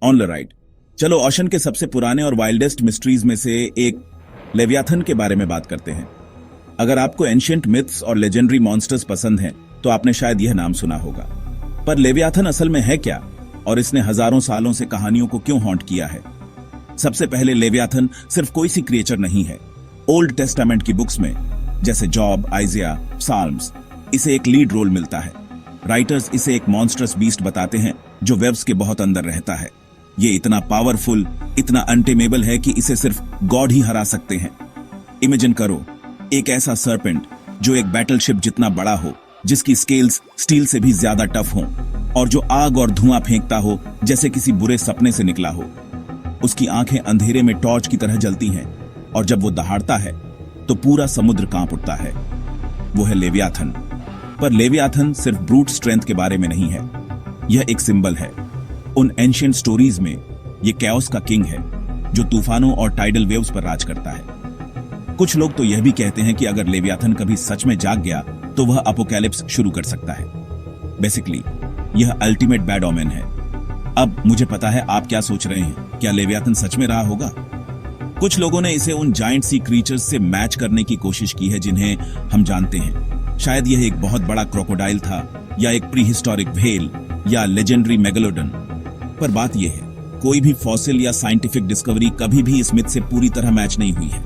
On the right. चलो ocean के सबसे पुराने और वाइल्डेस्ट मिस्ट्रीज में से एक लेवियाथन के बारे में बात करते हैं। अगर आपको एंशिएंट मिथ्स और लेजेंडरी मॉन्स्टर्स पसंद हैं तो आपने शायद यह नाम सुना होगा। पर लेवियाथन असल में है क्या और इसने हजारों सालों से कहानियों को क्यों हॉन्ट किया है? सबसे पहले लेवियाथन सिर्फ कोई सी क्रिएचर नहीं है। ओल्ड टेस्टामेंट की बुक्स में जैसे जॉब, आइजिया, साल्म्स इसे एक लीड रोल मिलता है। राइटर्स इसे एक मॉन्स्टरस बीस्ट बताते हैं जो वेब्स के बहुत अंदर रहता है। ये इतना पावरफुल, इतना अनटेमेबल है कि इसे सिर्फ गॉड ही हरा सकते हैं। इमेजिन करो एक ऐसा सर्पेंट जो एक बैटलशिप जितना बड़ा हो, जिसकी स्केल्स स्टील से भी ज्यादा टफ हो और जो आग और धुआं फेंकता हो जैसे किसी बुरे सपने से निकला हो। उसकी आंखें अंधेरे में टॉर्च की तरह जलती हैं और जब वो दहाड़ता है तो पूरा समुद्र कांप उठता है। वो है लेवियाथन। पर लेवियाथन सिर्फ ब्रूट स्ट्रेंथ के बारे में नहीं है, यह एक सिंबल है। उन एंशिएंट स्टोरीज में ये कैओस का किंग है जो तूफानों और टाइडल वेव्स पर राज करता है। कुछ लोग तो यह भी कहते हैं कि अगर लेवियाथन कभी सच में जाग गया तो वह अपोकैलिप्स शुरू कर सकता है। बेसिकली यह अल्टीमेट बैड ओमेन है। अब मुझे पता है आप क्या सोच रहे हैं, क्या लेवियाथन सच में रहा होगा? कुछ लोगों ने इसे उन जायंट सी क्रीचर्स से मैच करने की कोशिश की है जिन्हें हम जानते हैं। शायद यह एक बहुत बड़ा क्रोकोडाइल था या एक प्री हिस्टोरिक व्हेल या लेजेंडरी मेगालोडन। पर बात यह है, कोई भी फॉसिल या साइंटिफिक डिस्कवरी कभी भी इस मिथ से पूरी तरह मैच नहीं हुई है।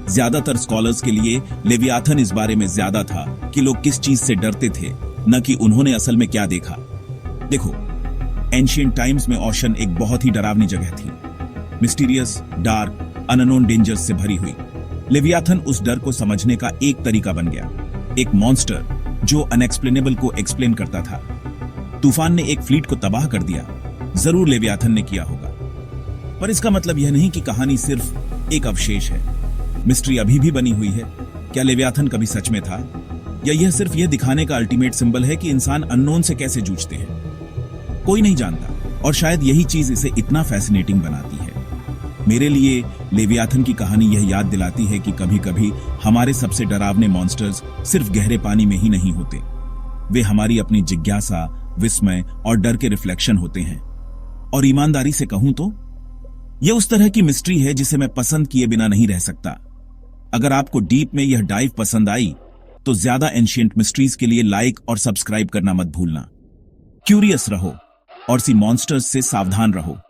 ज्यादातर स्कॉलर्स के लिए लेवियाथन इस बारे में ज्यादा था कि लोग किस चीज से डरते थे, न कि उन्होंने असल में क्या देखा। देखो, एंशिएंट टाइम्स में ओशन एक बहुत ही डरावनी जगह थी, मिस्टीरियस, डार्क, अननोन डेंजर्स से भरी हुई। लेवियाथन उस डर को समझने का एक तरीका बन गया, एक मॉन्स्टर जो अनएक्सप्लेनेबल को एक्सप्लेन करता था। तूफान ने एक फ्लीट को तबाह कर दिया, जरूर लेवियाथन ने किया होगा। पर इसका मतलब यह नहीं कि कहानी सिर्फ एक अवशेष है। मिस्ट्री अभी भी बनी हुई है। क्या लेवियाथन कभी सच में था, या यह सिर्फ यह दिखाने का अल्टीमेट सिंबल है कि इंसान अननोन से कैसे जूझते हैं? कोई नहीं जानता, और शायद यही चीज इसे इतना फैसिनेटिंग बनाती है। मेरे लिए लेवियाथन की कहानी यह याद दिलाती है कि कभी कभी हमारे सबसे डरावने मॉन्स्टर्स सिर्फ गहरे पानी में ही नहीं होते, वे हमारी अपनी जिज्ञासा, विस्मय और डर के रिफ्लेक्शन होते हैं। और ईमानदारी से कहूं तो यह उस तरह की मिस्ट्री है जिसे मैं पसंद किए बिना नहीं रह सकता। अगर आपको डीप में यह डाइव पसंद आई तो ज्यादा एंशिएंट मिस्ट्रीज के लिए लाइक और सब्सक्राइब करना मत भूलना। क्यूरियस रहो और सी मॉन्स्टर्स से सावधान रहो।